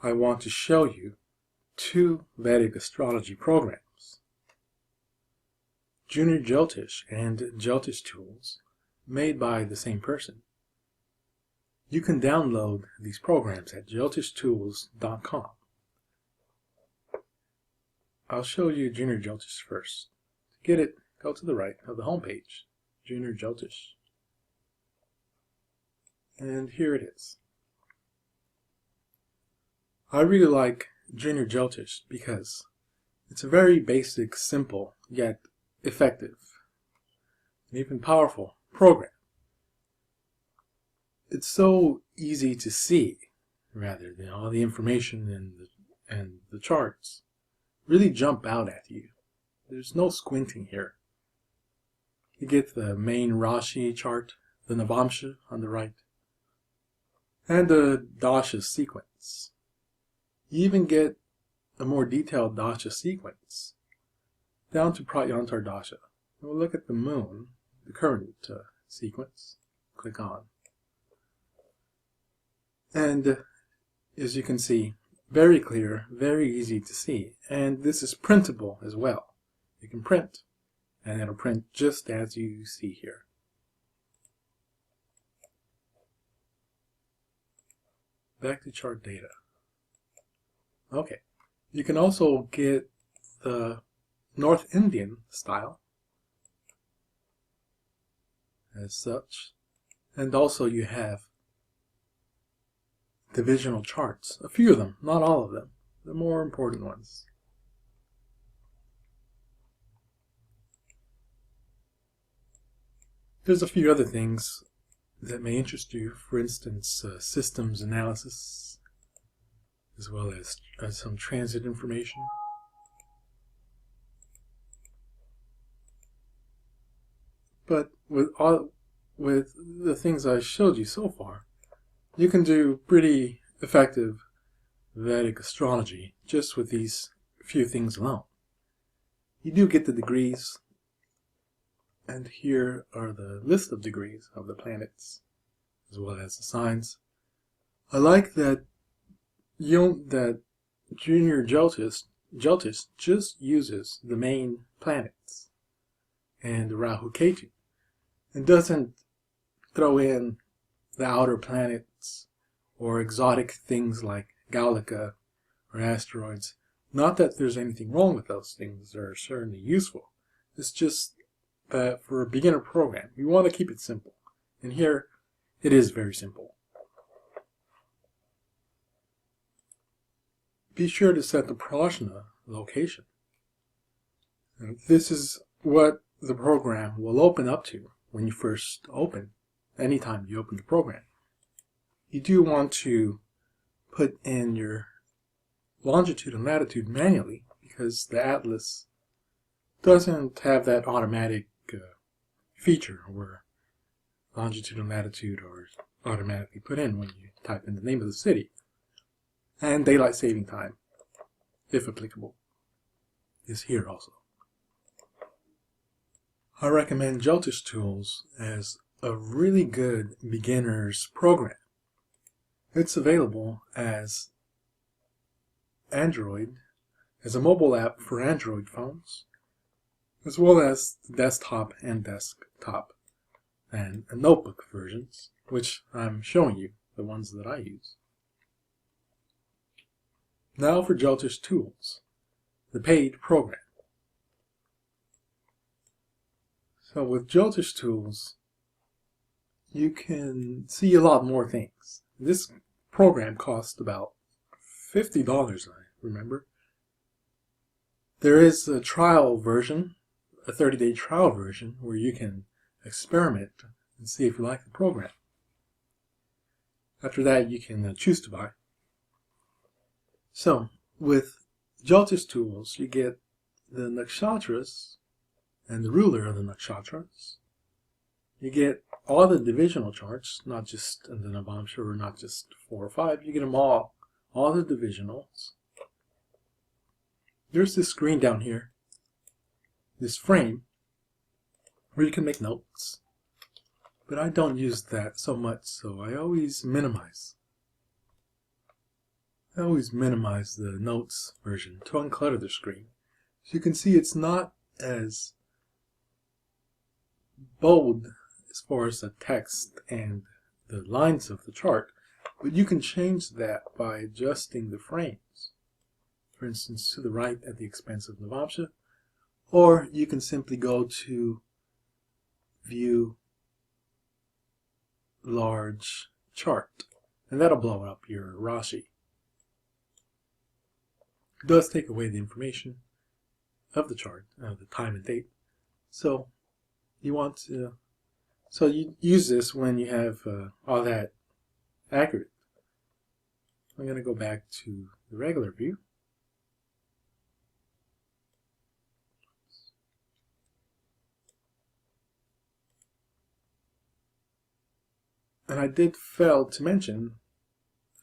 I want to show you two Vedic astrology programs, Junior Jyotish and JyotishTools, made by the same person. You can download these programs at JyotishTools.com. I'll show you Junior Jyotish first. To get it, go to the right of the home page, Junior Jyotish. And here it is. I really like Junior Jyotish because it's a very basic, simple, yet effective, and even powerful program. It's so easy to see, rather than all the information and the charts really jump out at you. There's no squinting here. You get the main Rashi chart, the Navamsha on the right, and the Dasha sequence. You even get a more detailed Dasha sequence, down to Pratyantar Dasha. We'll look at the moon, the current sequence. Click on. And as you can see, very clear, very easy to see. And this is printable as well. You can print, and it'll print just as you see here. Back to chart data. Okay, you can also get the North Indian style as such, and also you have divisional charts, a few of them, not all of them, the more important ones. There's a few other things that may interest you, for instance, systems analysis, as well as some transit information. But with the things I showed you so far, you can do pretty effective Vedic astrology just with these few things alone. You do get the degrees, and here are the list of degrees of the planets, as well as the signs. I like that Junior Jyotish just uses the main planets and Rahu Ketu, and doesn't throw in the outer planets or exotic things like Gallica or asteroids. Not that there's anything wrong with those things, they're certainly useful. It's just that for a beginner program, you want to keep it simple. And here, it is very simple. Be sure to set the Prashna location. And this is what the program will open up to when you first open, anytime you open the program. You do want to put in your longitude and latitude manually, because the atlas doesn't have that automatic feature where longitude and latitude are automatically put in when you type in the name of the city. And daylight saving time, if applicable, is here also. I recommend JyotishTools as a really good beginner's program. It's available as Android, as a mobile app for Android phones, as well as desktop and desktop and notebook versions, which I'm showing you, the ones that I use. Now for JyotishTools, the paid program. So with JyotishTools, you can see a lot more things. This program costs about $50, I remember. There is a trial version, a 30-day trial version, where you can experiment and see if you like the program. After that, you can choose to buy. So, with JyotishTools, you get the nakshatras and the ruler of the nakshatras. You get all the divisional charts, not just the Navamsha, or not just 4 or 5. You get them all the divisionals. There's this screen down here, this frame, where you can make notes. But I don't use that so much, so I always minimize. I always minimize the notes version to unclutter the screen. So you can see it's not as bold as far as the text and the lines of the chart, but you can change that by adjusting the frames. For instance, to the right at the expense of Navamsha, or you can simply go to View Large Chart, and that'll blow up your Rashi. It does take away the information of the chart, the time and date. So you want to, so you use this when you have all that accurate. I'm going to go back to the regular view. And I did fail to mention,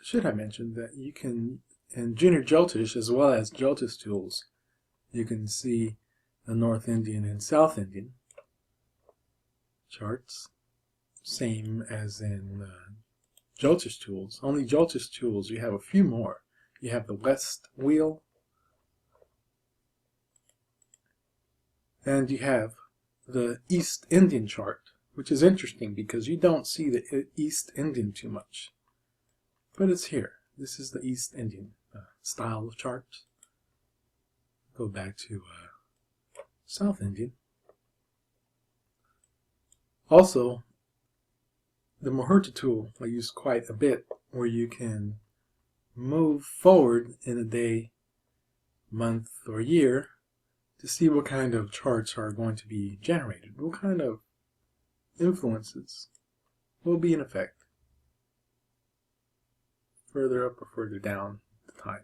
should have mentioned, that you can, in Junior Jyotish as well as JyotishTools, you can see the North Indian and South Indian charts, same as in JyotishTools. Only JyotishTools, you have a few more. You have the West Wheel, and you have the East Indian chart, which is interesting because you don't see the East Indian too much. But it's here. This is the East Indian style of chart. Go back to South Indian. Also, the Muhurta tool I use quite a bit, where you can move forward in a day, month, or year to see what kind of charts are going to be generated, what kind of influences will be in effect further up or further down the time.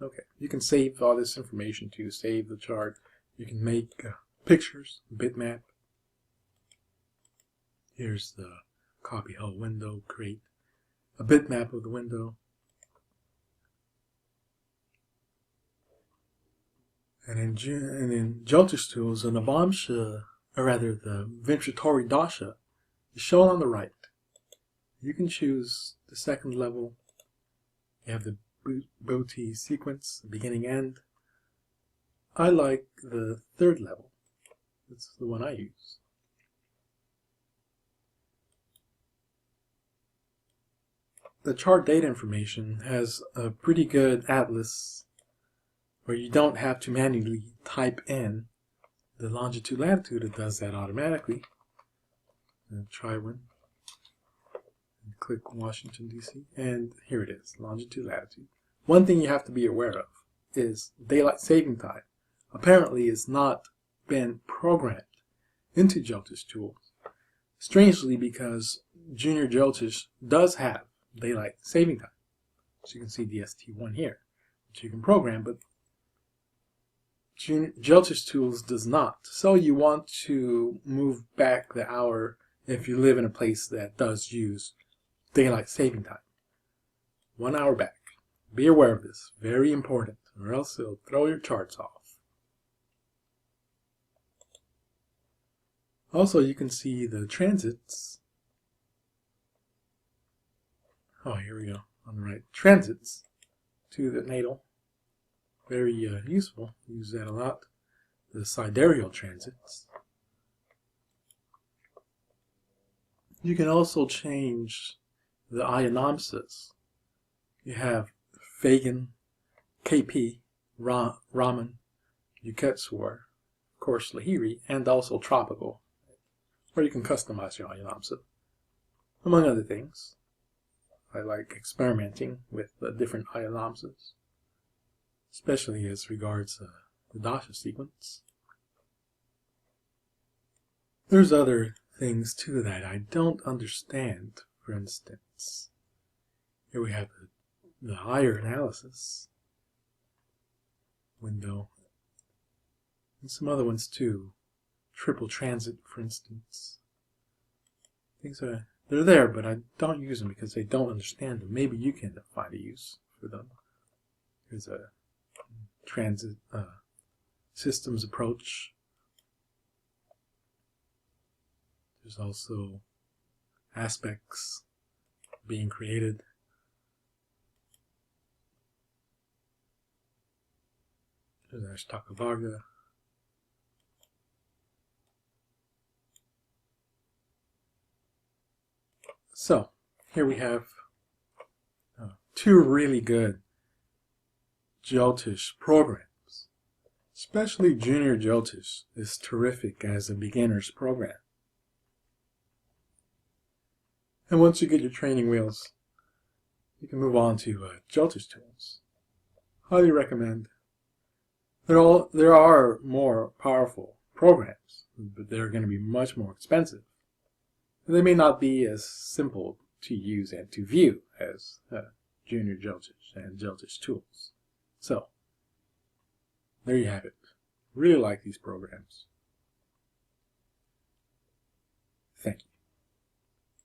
Okay, you can save all this information to save the chart. You can make pictures, bitmap. Here's the copy whole window, create a bitmap of the window. And in JyotishTools, the Navamsha, or rather the Vinshatori Dasha, is shown on the right. You can choose the second level. You have the Bhuti sequence, beginning end. I like the third level. That's the one I use. The chart data information has a pretty good atlas where you don't have to manually type in the longitude latitude. It does that automatically. Try one. And click Washington, D.C. And here it is, longitude latitude. One thing you have to be aware of is daylight saving time. Apparently it's not been programmed into JyotishTools. Strangely, because Junior Jyotish does have daylight saving time. So you can see DST1 here, which you can program, but JyotishTools does not. So you want to move back the hour if you live in a place that does use daylight saving time. 1 hour back. Be aware of this. Very important, or else it'll throw your charts off. Also, you can see the transits. Oh, here we go. On the right. Transits to the natal. Very useful. Use that a lot. The sidereal transits. You can also change the ayanamsas. You have Fagan, KP, Raman, Yuketswar, of course Lahiri, and also tropical, where you can customize your ayanamsa. Among other things, I like experimenting with the different ayanamsas, especially as regards the dasha sequence. There's other things too that I don't understand. For instance, here we have the higher analysis window, and some other ones too. Triple transit, for instance. Things are, they're there, but I don't use them because I don't understand them. Maybe you can find a use for them. Here's a transit systems approach. There's also aspects being created. There's Takavarga. So here we have two really good Jyotish programs. Especially Junior Jyotish is terrific as a beginner's program. And once you get your training wheels, you can move on to JyotishTools. Highly recommend. There are more powerful programs, but they're going to be much more expensive. And they may not be as simple to use and to view as Junior Jyotish and JyotishTools. So, there you have it. Really like these programs. Thank you.